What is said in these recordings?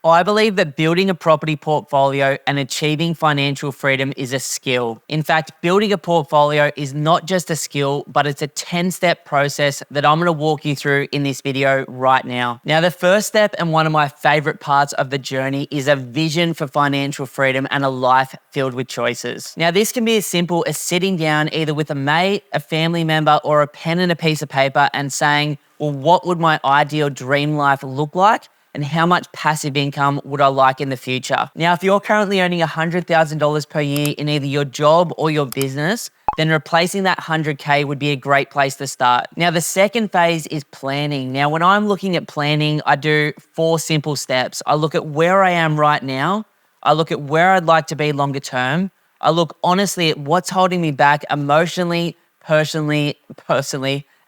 I believe that building a property portfolio and achieving financial freedom is a skill. In fact, building a portfolio is not just a skill, but it's a 10-step process that I'm going to walk you through in this video right now. Now, the first step and one of my favorite parts of the journey is a vision for financial freedom and a life filled with choices. Now, this can be as simple as sitting down either with a mate, a family member, or a pen and a piece of paper and saying, well, what would my ideal dream life look like? And how much passive income would I like in the future? Now, if you're currently earning $100,000 per year in either your job or your business, then replacing that 100K would be a great place to start. Now, the second phase is planning. Now, when I'm looking at planning, I do 4 simple steps. I look at where I am right now. I look at where I'd like to be longer term. I look honestly at what's holding me back emotionally, personally,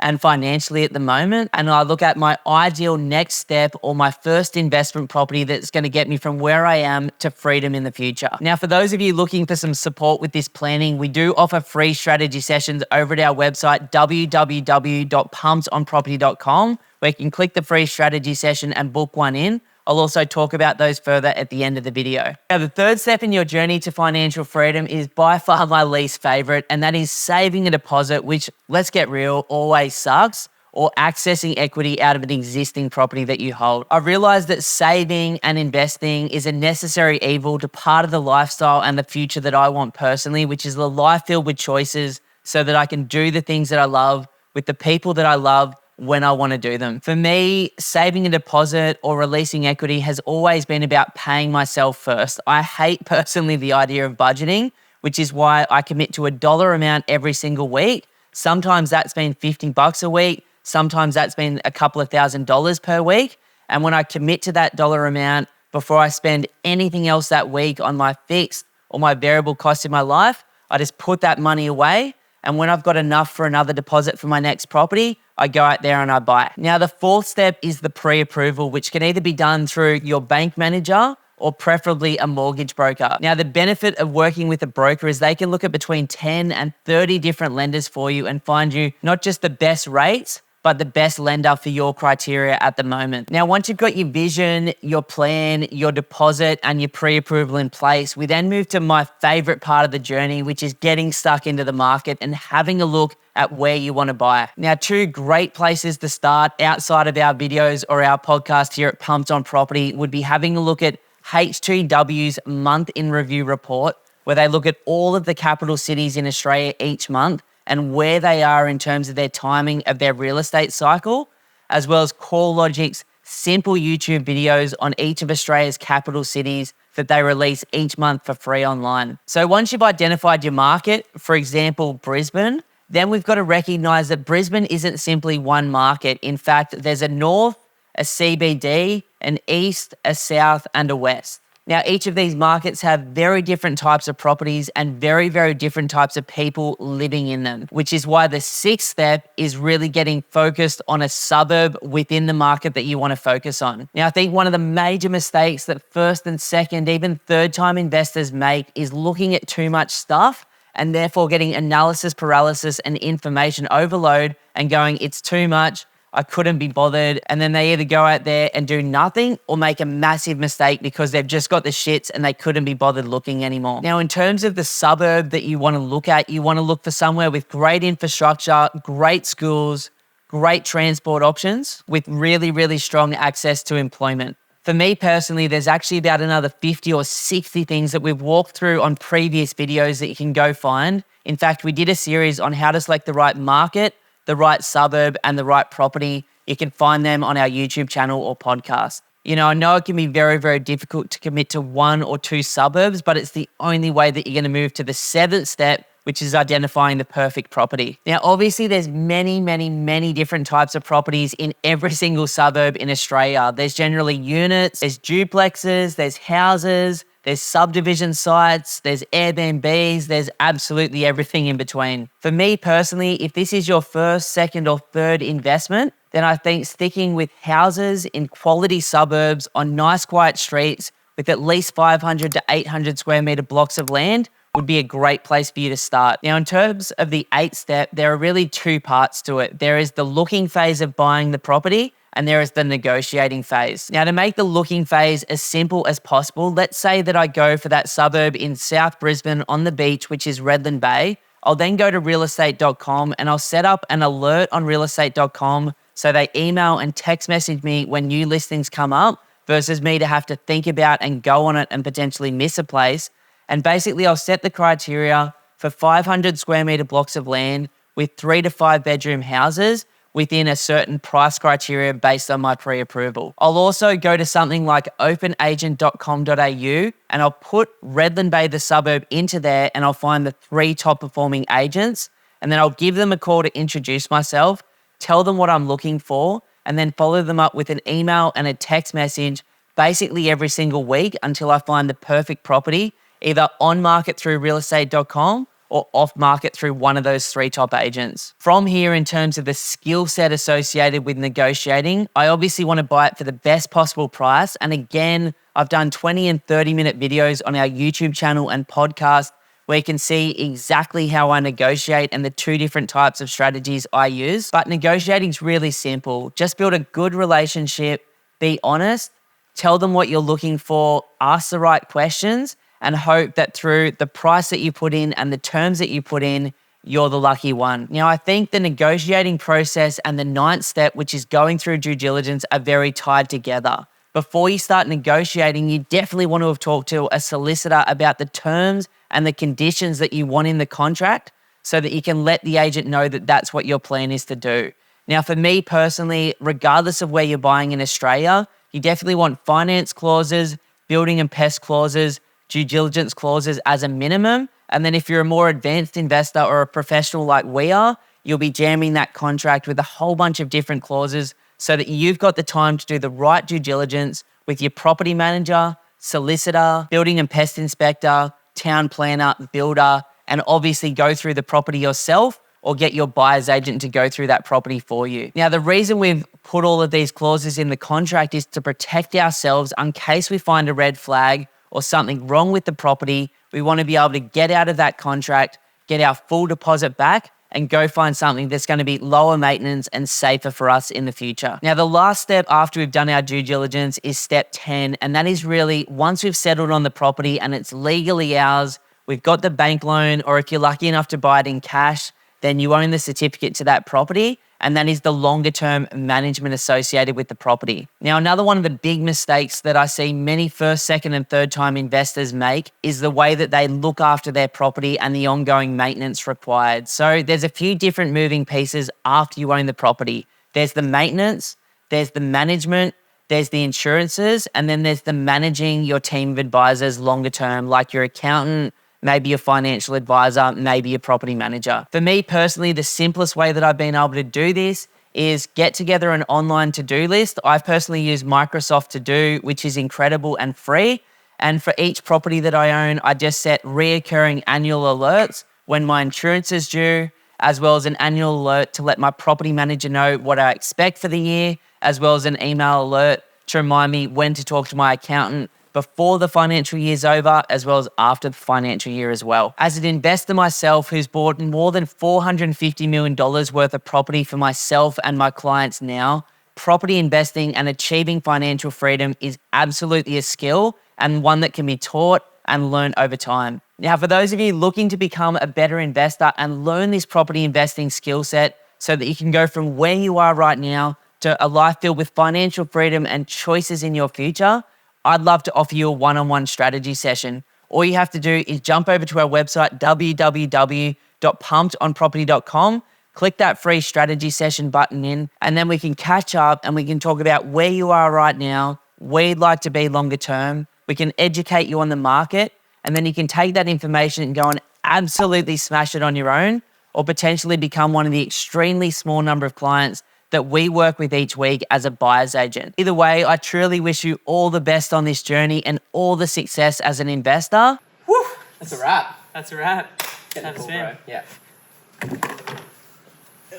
and financially at the moment. And I look at my ideal next step or my first investment property that's going to get me from where I am to freedom in the future. Now, for those of you looking for some support with this planning, we do offer free strategy sessions over at our website, www.pumpedonproperty.com, where you can click the free strategy session and book one in. I'll also talk about those further at the end of the video. Now, the third step in your journey to financial freedom is by far my least favorite, and that is saving a deposit, which, let's get real, always sucks, or accessing equity out of an existing property that you hold. I've realized that saving and investing is a necessary evil to part of the lifestyle and the future that I want personally, which is a life filled with choices so that I can do the things that I love with the people that I love when I want to do them. For me, saving a deposit or releasing equity has always been about paying myself first. I hate personally the idea of budgeting, which is why I commit to a dollar amount every single week. Sometimes that's been $50 a week. Sometimes that's been a couple of $1,000s per week. And when I commit to that dollar amount before I spend anything else that week on my fixed or my variable costs in my life, I just put that money away. And when I've got enough for another deposit for my next property, I go out there and I buy. Now, the fourth step is the pre-approval, which can either be done through your bank manager or preferably a mortgage broker. Now, the benefit of working with a broker is they can look at between 10 and 30 different lenders for you and find you not just the best rates, but the best lender for your criteria at the moment. Now, once you've got your vision, your plan, your deposit, and your pre-approval in place, we then move to my favorite part of the journey, which is getting stuck into the market and having a look at where you want to buy. Now, 2 great places to start outside of our videos or our podcast here at Pumped on Property would be having a look at HTW's month in review report, where they look at all of the capital cities in Australia each month and where they are in terms of their timing of their real estate cycle, as well as CoreLogic's simple YouTube videos on each of Australia's capital cities that they release each month for free online. So once you've identified your market, for example, Brisbane, then we've got to recognize that Brisbane isn't simply one market. In fact, there's a north, a CBD, an east, a south, and a west. Now, each of these markets have very different types of properties and very, very different types of people living in them, which is why the 6th step is really getting focused on a suburb within the market that you want to focus on. Now, I think one of the major mistakes that first and second, even third time investors make is looking at too much stuff and therefore getting analysis paralysis and information overload and going, it's too much, I couldn't be bothered. And then they either go out there and do nothing or make a massive mistake because they've just got the shits and they couldn't be bothered looking anymore. Now, in terms of the suburb that you want to look at, you want to look for somewhere with great infrastructure, great schools, great transport options with really, really strong access to employment. For me personally, there's actually about another 50 or 60 things that we've walked through on previous videos that you can go find. In fact, we did a series on how to select the right market, the right suburb, and the right property. You can find them on our YouTube channel or podcast. You know, I know it can be very, very difficult to commit to 1 or 2 suburbs, but it's the only way that you're going to move to the 7th step, which is identifying the perfect property. Now, obviously, there's many different types of properties in every single suburb in Australia. There's generally units, there's duplexes, there's houses, there's subdivision sites, there's Airbnbs, there's absolutely everything in between. For me personally, if this is your first, second, or third investment, then I think sticking with houses in quality suburbs on nice, quiet streets with at least 500 to 800 square meter blocks of land would be a great place for you to start. Now, in terms of the 8th step, there are really 2 parts to it. There is the looking phase of buying the property, and there is the negotiating phase. Now, to make the looking phase as simple as possible, let's say that I go for that suburb in South Brisbane on the beach, which is Redland Bay. I'll then go to realestate.com and I'll set up an alert on realestate.com so they email and text message me when new listings come up versus me to have to think about and go on it and potentially miss a place. And basically, I'll set the criteria for 500 square meter blocks of land with 3 to 5 bedroom houses within a certain price criteria based on my pre-approval. I'll also go to something like openagent.com.au and I'll put Redland Bay, the suburb, into there, and I'll find the 3 top performing agents, and then I'll give them a call to introduce myself, tell them what I'm looking for, and then follow them up with an email and a text message basically every single week until I find the perfect property, either on market through realestate.com or off market through one of those 3 top agents. From here, in terms of the skill set associated with negotiating, I obviously want to buy it for the best possible price. And again, I've done 20 and 30-minute videos on our YouTube channel and podcast where you can see exactly how I negotiate and the 2 different types of strategies I use. But negotiating is really simple. Just build a good relationship, be honest, tell them what you're looking for, ask the right questions, and hope that through the price that you put in and the terms that you put in, you're the lucky one. Now, I think the negotiating process and the 9th step, which is going through due diligence, are very tied together. Before you start negotiating, you definitely want to have talked to a solicitor about the terms and the conditions that you want in the contract so that you can let the agent know that that's what your plan is to do. Now, for me personally, regardless of where you're buying in Australia, you definitely want finance clauses, building and pest clauses, due diligence clauses as a minimum. And then if you're a more advanced investor or a professional like we are, you'll be jamming that contract with a whole bunch of different clauses so that you've got the time to do the right due diligence with your property manager, solicitor, building and pest inspector, town planner, builder, and obviously go through the property yourself or get your buyer's agent to go through that property for you. Now, the reason we've put all of these clauses in the contract is to protect ourselves in case we find a red flag or something wrong with the property. We want to be able to get out of that contract, get our full deposit back, and go find something that's going to be lower maintenance and safer for us in the future. Now, the last step after we've done our due diligence is step 10, and that is really once we've settled on the property and it's legally ours, we've got the bank loan, or if you're lucky enough to buy it in cash, then you own the certificate to that property, and that is the longer term management associated with the property. Now, another one of the big mistakes that I see many first, second, and third time investors make is the way that they look after their property and the ongoing maintenance required. So there's a few different moving pieces after you own the property. There's the maintenance, there's the management, there's the insurances, and then there's the managing your team of advisors longer term, like your accountant, maybe a financial advisor, maybe a property manager. For me personally, the simplest way that I've been able to do this is get together an online to-do list. I've personally used Microsoft To Do, which is incredible and free. And for each property that I own, I just set reoccurring annual alerts when my insurance is due, as well as an annual alert to let my property manager know what I expect for the year, as well as an email alert to remind me when to talk to my accountant before the financial year's over, as well as after the financial year as well. As an investor myself who's bought more than $450 million worth of property for myself and my clients now, property investing and achieving financial freedom is absolutely a skill and one that can be taught and learned over time. Now, for those of you looking to become a better investor and learn this property investing skill set so that you can go from where you are right now to a life filled with financial freedom and choices in your future, I'd love to offer you a one-on-one strategy session. All you have to do is jump over to our website, www.pumkedonproperty.com, click that free strategy session button in, and then we can catch up and we can talk about where you are right now, where you'd like to be longer term. We can educate you on the market, and then you can take that information and go and absolutely smash it on your own, or potentially become one of the extremely small number of clients that we work with each week as a buyer's agent. Either way, I truly wish you all the best on this journey and all the success as an investor. Woo! That's a wrap. That's a wrap. Getting cool, bro. Yeah.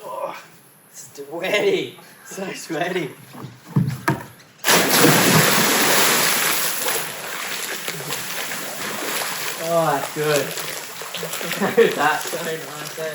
Oh, sweaty. So sweaty. Oh, that's good. That's so nice, eh?